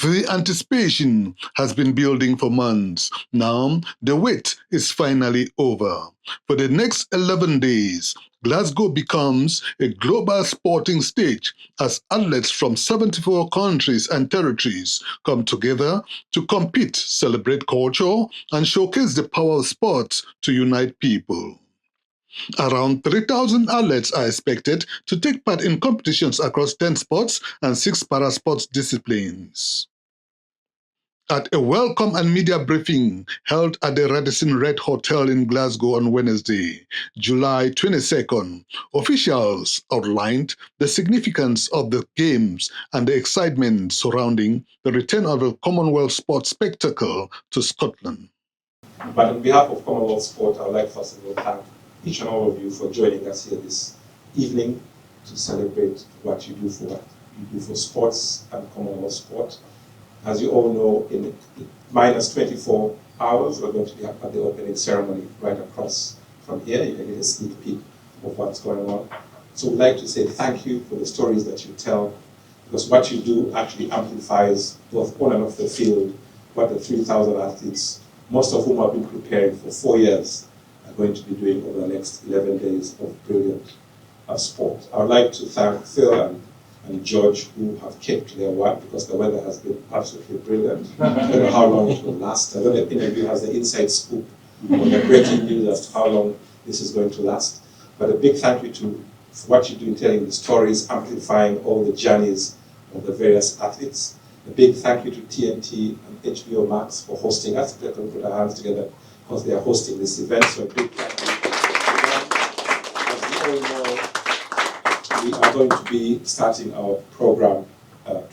The anticipation has been building for months. Now, the wait is finally over. For the next 11 days, Glasgow becomes a global sporting stage as athletes from 74 countries and territories come together to compete, celebrate culture, and showcase the power of sports to unite people. Around 3,000 athletes are expected to take part in competitions across 10 sports and 6 parasports disciplines. At a welcome and media briefing held at the Radisson Red Hotel in Glasgow on Wednesday, July 22nd, officials outlined the significance of the Games and the excitement surrounding the return of the Commonwealth sports spectacle to Scotland. But on behalf of Commonwealth Sport, I would like first of all to thank each and all of you for joining us here this evening to celebrate what you do for sports and Commonwealth sport. As you all know, in minus 24 hours, we're going to be at the opening ceremony right across from here. You can get a sneak peek of what's going on. So we'd like to say thank you for the stories that you tell, because what you do actually amplifies both on and off the field what the 3,000 athletes, most of whom have been preparing for 4 years, are going to be doing over the next 11 days of brilliant sport. I would like to thank Phil and George, who have kept their word, because the weather has been absolutely brilliant. I don't know how long it will last. I don't know if any of you has the inside scoop on the breaking news as to how long this is going to last. But a big thank you for what you do in telling the stories, amplifying all the journeys of the various athletes. A big thank you to TNT and HBO Max for hosting us. We can put our hands together because they are hosting this event. So a big thank you to them. As we all know, we are going to be starting our program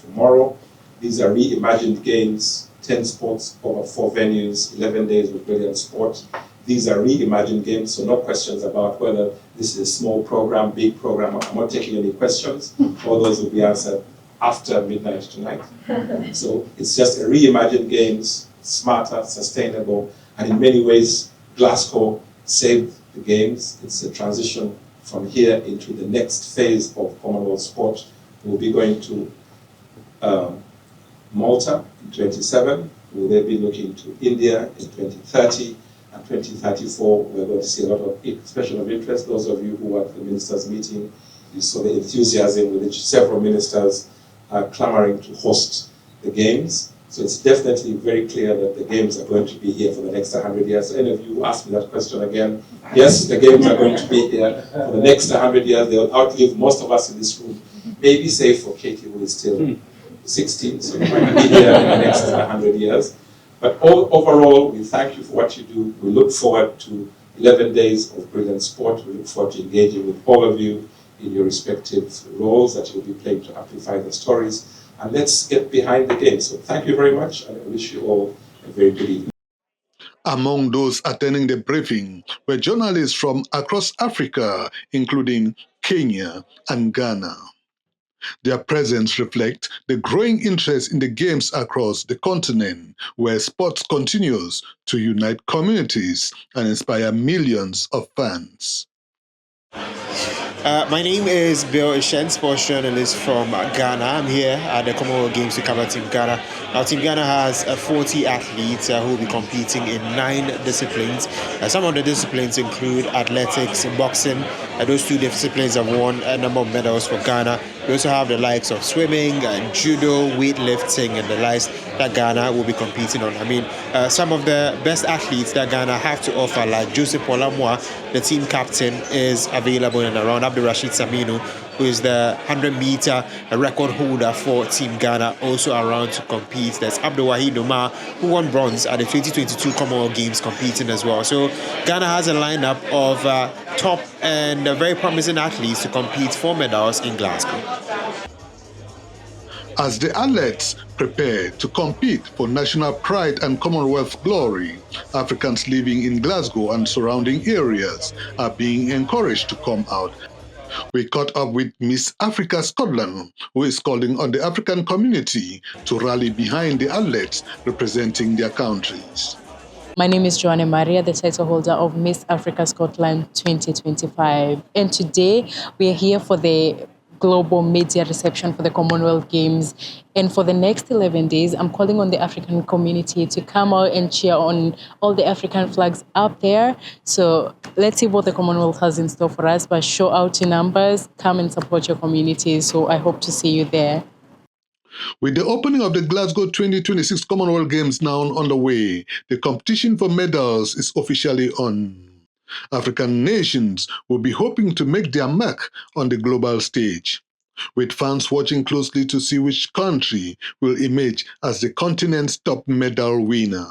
tomorrow. These are reimagined games, 10 sports over 4 venues, 11 days of brilliant sport. These are reimagined games, so no questions about whether this is a small program, big program. I'm not taking any questions. All those will be answered after midnight tonight. So it's just a reimagined games, smarter, sustainable, and in many ways, Glasgow saved the games. It's a transition from here into the next phase of Commonwealth sport. We'll be going to Malta in 27. We'll then be looking to India in 2030. And 2034, we're going to see a lot of expression of interest. Those of you who were at the ministers' meeting, you saw the enthusiasm with which several ministers are clamoring to host the games. So it's definitely very clear that the games are going to be here for the next 100 years. So any of you who ask me that question again, yes, the games are going to be here for the next 100 years. They will outlive most of us in this room, maybe save for Katie, who is still 16, so you might be here in the next 100 years. But overall, we thank you for what you do. We look forward to 11 days of brilliant sport. We look forward to engaging with all of you in your respective roles that you'll be playing to amplify the stories. And let's get behind the game. So thank you very much, and I wish you all a very good evening. Among those attending the briefing were journalists from across Africa, including Kenya and Ghana. Their presence reflects the growing interest in the games across the continent, where sports continues to unite communities and inspire millions of fans. My name is Bill Ishen, sports journalist from Ghana. I'm here at the Commonwealth Games to cover Team Ghana. Now, Team Ghana has 40 athletes who will be competing in 9 disciplines. Some of the disciplines include athletics and boxing. Those 2 disciplines have won a number of medals for Ghana. We also have the likes of swimming, judo, weightlifting, and the likes that Ghana will be competing on. I mean, some of the best athletes that Ghana have to offer, like Joseph Olamwa, the team captain, is available in around. Abdul Rashid Saminu, who is the 100-meter record holder for Team Ghana, also around to compete. There's Abdul Wahid Omar, who won bronze at the 2022 Commonwealth Games, competing as well. So Ghana has a lineup of top and very promising athletes to compete for medals in Glasgow. As the athletes prepare to compete for national pride and Commonwealth glory, Africans living in Glasgow and surrounding areas are being encouraged to come out. We caught up with Miss Africa Scotland, who is calling on the African community to rally behind the athletes representing their countries. My name is Joanne Maria, the title holder of Miss Africa Scotland 2025. And today we are here for the global media reception for the Commonwealth Games. And for the next 11 days, I'm calling on the African community to come out and cheer on all the African flags up there. So let's see what the Commonwealth has in store for us, but show out your numbers, come and support your community. So I hope to see you there. With the opening of the Glasgow 2026 Commonwealth Games now on the way, the competition for medals is officially on. African nations will be hoping to make their mark on the global stage, with fans watching closely to see which country will emerge as the continent's top medal winner.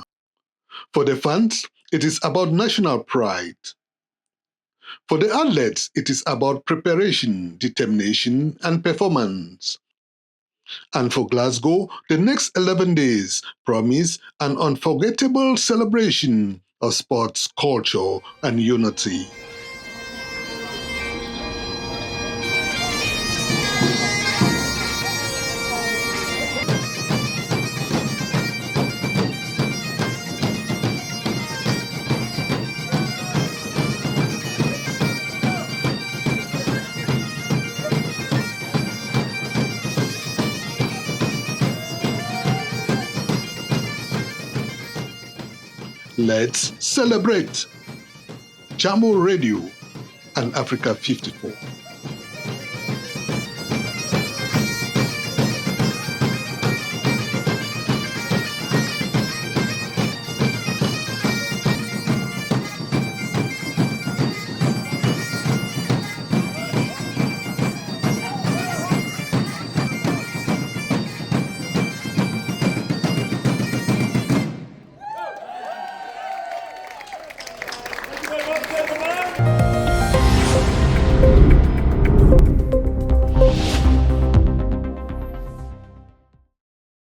For the fans, it is about national pride. For the athletes, it is about preparation, determination, and performance. And for Glasgow, the next 11 days promise an unforgettable celebration of sports, culture, and unity. Let's celebrate! Jambo Radio and Africa 54.